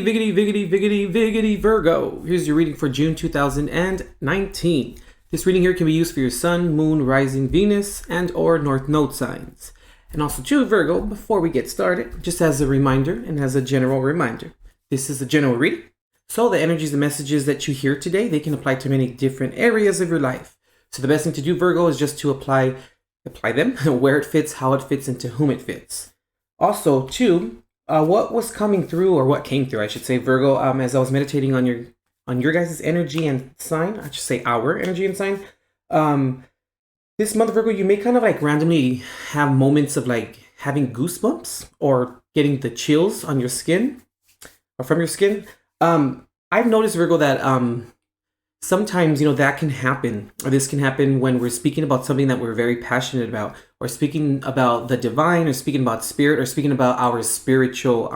Viggity, Virgo. Here's your reading for June 2019. This reading here can be used for your sun, moon, rising, Venus, and or North Node signs. And also too, Virgo, before we get started, just as a reminder and as a general reminder, this is a general reading. So the energies and messages that you hear today, they can apply to many different areas of your life. So the best thing to do, Virgo, is just to apply them where it fits, how it fits, and to whom it fits. Also too, what was coming through, or what came through, I should say, Virgo, as I was meditating on your guys' energy and sign, I should say our energy and sign. This month, Virgo, you may kind of like randomly have moments of like having goosebumps or getting the chills on your skin or from your skin. I've noticed, Virgo, that sometimes, that can happen, or this can happen when we're speaking about something that we're very passionate about, or speaking about the divine, or speaking about spirit, or speaking about our spiritual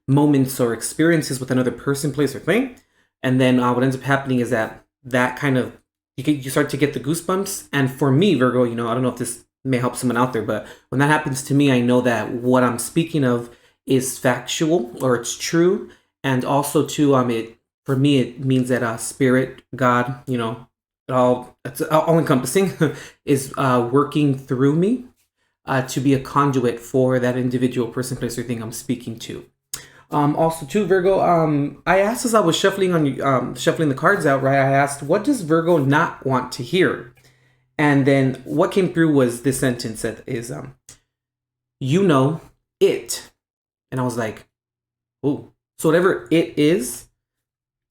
moments or experiences with another person, place, or thing. And then what ends up happening is that kind of, you start to get the goosebumps. And for me, Virgo, I don't know if this may help someone out there, but when that happens to me, I know that what I'm speaking of is factual, or it's true. And also too, for me, it means that spirit, God, it's all encompassing, is working through me to be a conduit for that individual person, place, or thing I'm speaking to. Also too, Virgo, I asked as I was shuffling the cards out, right? I asked, what does Virgo not want to hear? And then what came through was this sentence that is, it. And I was like, oh, so whatever it is,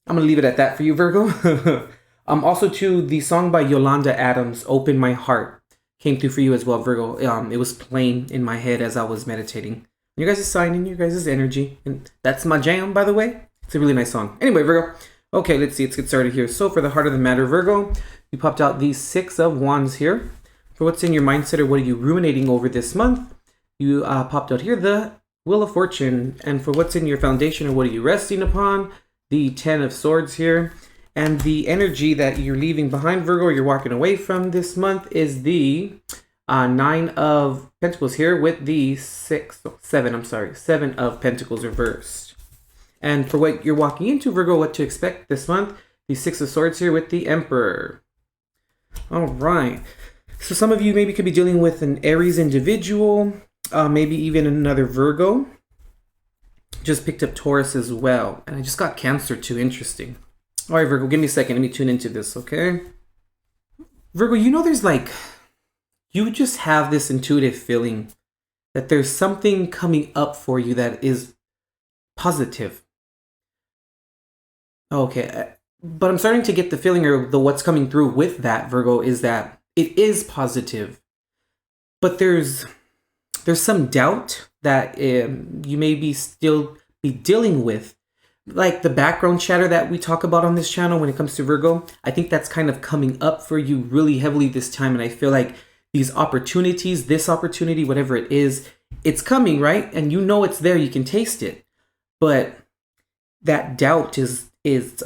I'm gonna leave it at that for you, Virgo. Also too, the song by Yolanda Adams, "Open My Heart," came through for you as well, Virgo. It was playing in my head as I was meditating. You guys' sign and your guys' energy, and that's my jam, by the way. It's a really nice song. Anyway, Virgo. Okay, let's get started here. So for the heart of the matter, Virgo, you popped out these 6 of Wands here. For what's in your mindset, or what are you ruminating over this month, you popped out here the Wheel of Fortune. And for what's in your foundation, or what are you resting upon, the 10 of Swords here. And the energy that you're leaving behind, Virgo, or you're walking away from this month, is the 9 of Pentacles here, with the 7 of Pentacles reversed. And for what you're walking into, Virgo, what to expect this month, the 6 of Swords here with the Emperor. All right. So some of you maybe could be dealing with an Aries individual, maybe even another Virgo. Just picked up Taurus as well. And I just got Cancer too. Interesting. All right, Virgo, give me a second. Let me tune into this, okay? Virgo, there's like, you just have this intuitive feeling that there's something coming up for you that is positive. Okay, but I'm starting to get the feeling, or what's coming through with that, Virgo, is that it is positive. But there's some doubt that you may still be dealing with, like the background chatter that we talk about on this channel when it comes to Virgo. I think that's kind of coming up for you really heavily this time, and I feel like these opportunities, this opportunity, whatever it is, it's coming, right? And it's there, you can taste it. But that doubt is it's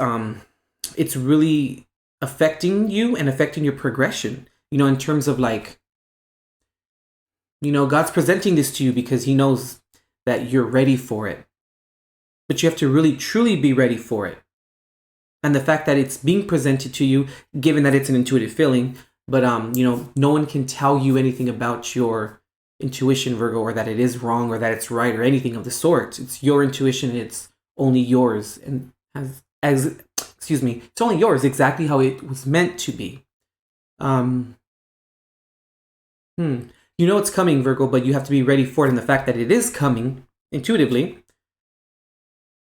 really affecting you and affecting your progression, in terms of like, God's presenting this to you because he knows that you're ready for it. But you have to really, truly be ready for it. And the fact that it's being presented to you, given that it's an intuitive feeling, but, no one can tell you anything about your intuition, Virgo, or that it is wrong or that it's right or anything of the sort. It's your intuition. It's only yours. And it's only yours exactly how it was meant to be. It's coming, Virgo, but you have to be ready for it. And the fact that it is coming intuitively,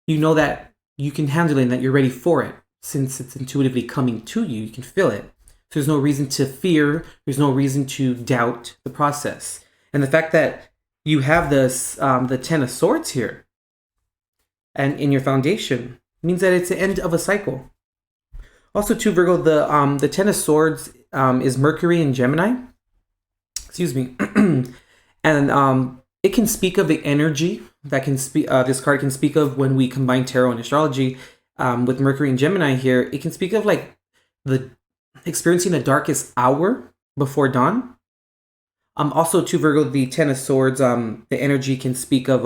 that you can handle it and that you're ready for it. Since it's intuitively coming to you, you can feel it. So there's no reason to fear. There's no reason to doubt the process. And the fact that you have this, the 10 of Swords here, and in your foundation, means that it's the end of a cycle. Also, too, Virgo, the 10 of Swords is Mercury in Gemini. Excuse me. And it can speak of the energy that can speak. This card can speak of when we combine tarot and astrology with Mercury and Gemini here. It can speak of like the experiencing the darkest hour before dawn. Also, to Virgo, the 10 of Swords, the energy can speak of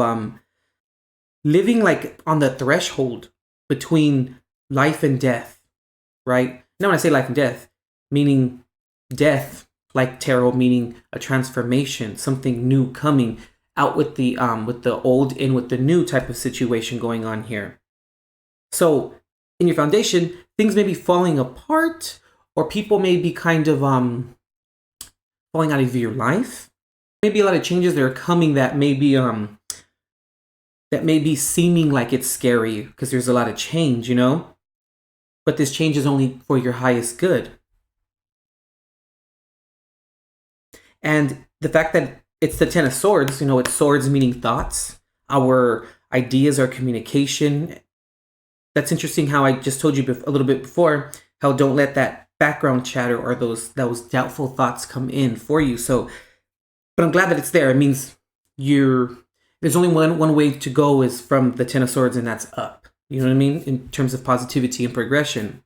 living like on the threshold between life and death, right? Now, when I say life and death, meaning death, like tarot, meaning a transformation, something new coming out with the old, in with the new type of situation going on here. So in your foundation, things may be falling apart, or people may be kind of falling out of your life. Maybe a lot of changes that are coming that may be seeming like it's scary because there's a lot of change, you know? But this change is only for your highest good. And the fact that it's the Ten of Swords, you know, it's swords meaning thoughts, our ideas, our communication. That's interesting how I just told you a little bit before, how don't let that background chatter or those doubtful thoughts come in for you. So, but I'm glad that it's there. It means there's only one way to go is from the Ten of Swords, and that's up. You know what I mean? In terms of positivity and progression.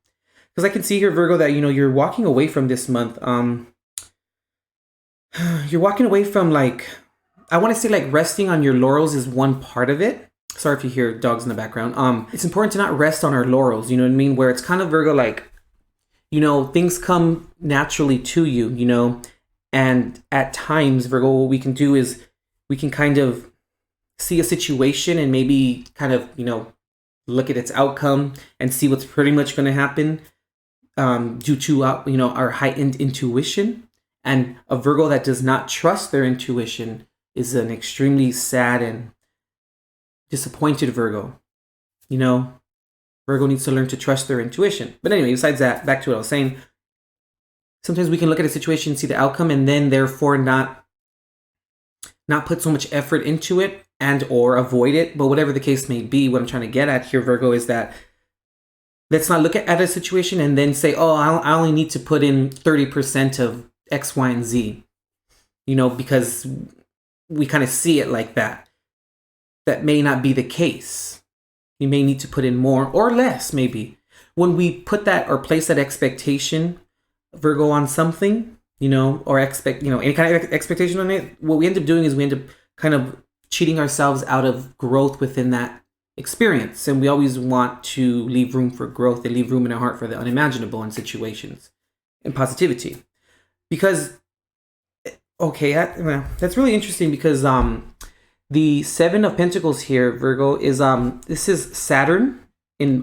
Because I can see here, Virgo, that, you know, you're walking away from this month. You're walking away from, like, I want to say, like, resting on your laurels is one part of it. Sorry if you hear dogs in the background. It's important to not rest on our laurels, you know what I mean? Where it's kind of, Virgo, like, you know, things come naturally to you, you know? And at times, Virgo, what we can do is we can kind of see a situation and maybe kind of, you know, look at its outcome and see what's pretty much going to happen due to, you know, our heightened intuition. And a Virgo that does not trust their intuition is an extremely sad and disappointed Virgo. You know, Virgo needs to learn to trust their intuition. But anyway, besides that, back to what I was saying. Sometimes we can look at a situation, see the outcome, and then therefore not put so much effort into it and or avoid it. But whatever the case may be, what I'm trying to get at here, Virgo, is that let's not look at a situation and then say, oh, I only need to put in 30% of X, Y, and Z, you know, because we kind of see it like that. That may not be the case. You may need to put in more or less, maybe. When we put that or place that expectation, Virgo, on something, you know, or any kind of expectation on it, what we end up doing is we end up kind of cheating ourselves out of growth within that experience. And we always want to leave room for growth and leave room in our heart for the unimaginable in situations and positivity. Because, okay, that's really interesting because the Seven of Pentacles here, Virgo, is this is Saturn in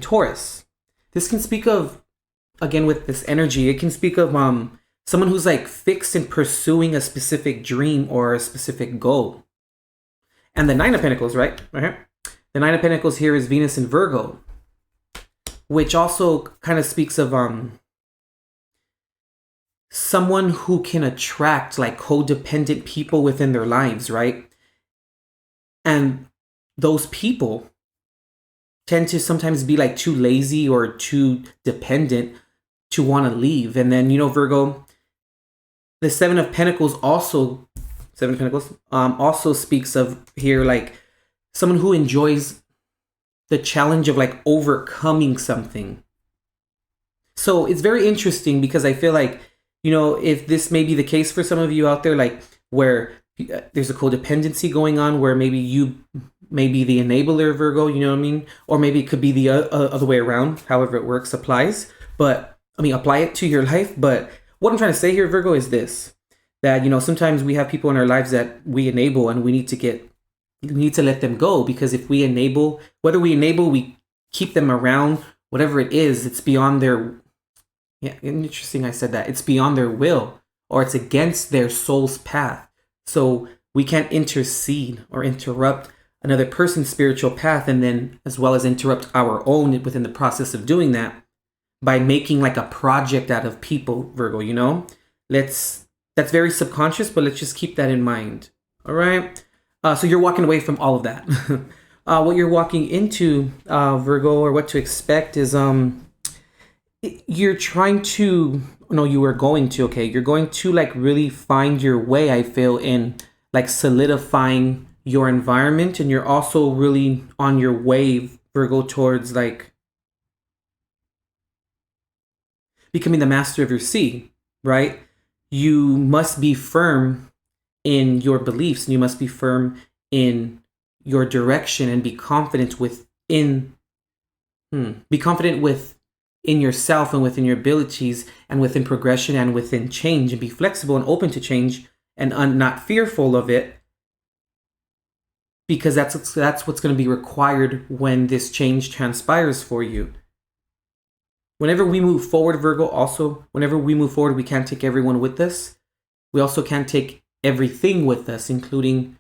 Taurus. This can speak of, again, with this energy, it can speak of someone who's like fixed in pursuing a specific dream or a specific goal. And the Nine of Pentacles, right here. The Nine of Pentacles here is Venus in Virgo, which also kind of speaks of someone who can attract like codependent people within their lives, right? And those people tend to sometimes be like too lazy or too dependent to want to leave. And then, you know, Virgo, the Seven of Pentacles also speaks of here like someone who enjoys the challenge of like overcoming something. So it's very interesting because I feel like, you know, if this may be the case for some of you out there, like where there's a codependency going on, where maybe you may be the enabler, Virgo, you know what I mean? Or maybe it could be the other way around, however it works, applies. But, I mean, apply it to your life. But what I'm trying to say here, Virgo, is this, that, you know, sometimes we have people in our lives that we enable and we need to let them go, because if we enable, we keep them around, whatever it is, it's beyond their, yeah, interesting I said that. It's beyond their will, or it's against their soul's path. So we can't intercede or interrupt another person's spiritual path, and then as well as interrupt our own within the process of doing that by making like a project out of people, Virgo, you know? That's very subconscious, but let's just keep that in mind. All right? So you're walking away from all of that. What you're walking into, Virgo, or what to expect is you're going to like really find your way, I feel, in like solidifying your environment. And you're also really on your way, Virgo, towards like becoming the master of your sea, right? You must be firm in your beliefs, and you must be firm in your direction and be confident be confident within yourself and within your abilities and within progression and within change, and be flexible and open to change and not fearful of it, because that's what's going to be required when this change transpires for you. Whenever we move forward, Virgo, also, whenever we move forward, we can't take everyone with us. We also can't take everything with us, including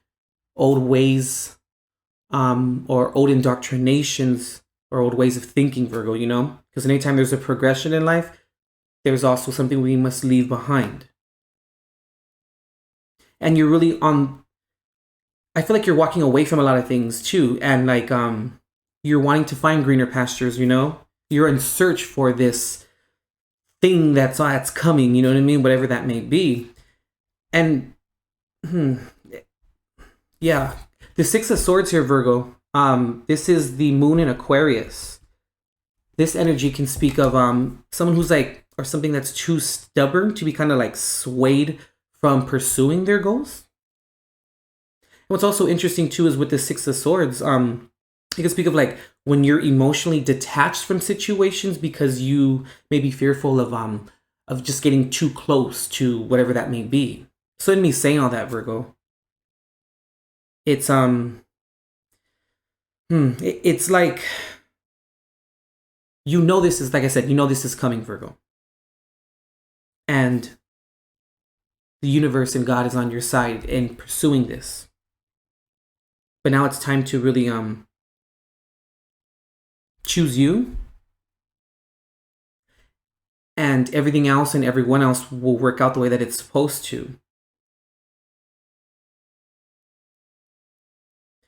old ways or old indoctrinations or old ways of thinking, Virgo, you know? Because anytime there's a progression in life, there's also something we must leave behind. And you're really I feel like you're walking away from a lot of things too. And like, you're wanting to find greener pastures, you know? You're in search for this thing that's coming, you know what I mean? Whatever that may be. And, yeah, the Six of Swords here, Virgo. This is the moon in Aquarius. This energy can speak of someone who's like, or something that's too stubborn to be kind of like swayed from pursuing their goals. What's also interesting too is with the Six of Swords, you can speak of like when you're emotionally detached from situations because you may be fearful of just getting too close to whatever that may be. So in me saying all that, Virgo, it's it's like, you know, this is, like I said, you know this is coming, Virgo, and the universe and God is on your side in pursuing this. But now it's time to really choose you, and everything else and everyone else will work out the way that it's supposed to.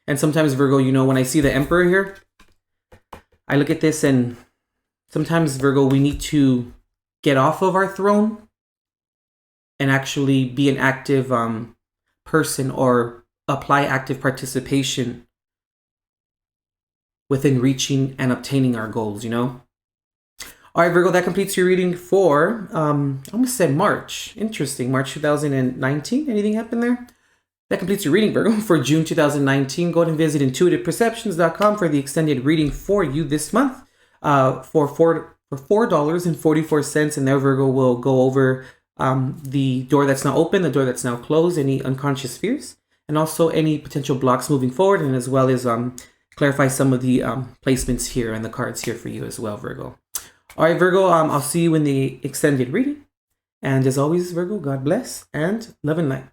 And sometimes, Virgo, you know, when I see the Emperor here, I look at this, and sometimes, Virgo, we need to get off of our throne and actually be an active person, or apply active participation within reaching and obtaining our goals, you know? All right, Virgo, that completes your reading for, I almost said March. Interesting, March 2019. Anything happened there? That completes your reading, Virgo, for June 2019. Go ahead and visit intuitiveperceptions.com for the extended reading for you this month for $4.44. And there, Virgo, will go over the door that's now open, the door that's now closed, any unconscious fears, and also any potential blocks moving forward, and as well as clarify some of the placements here and the cards here for you as well, Virgo. All right, Virgo, I'll see you in the extended reading. And as always, Virgo, God bless and love and light.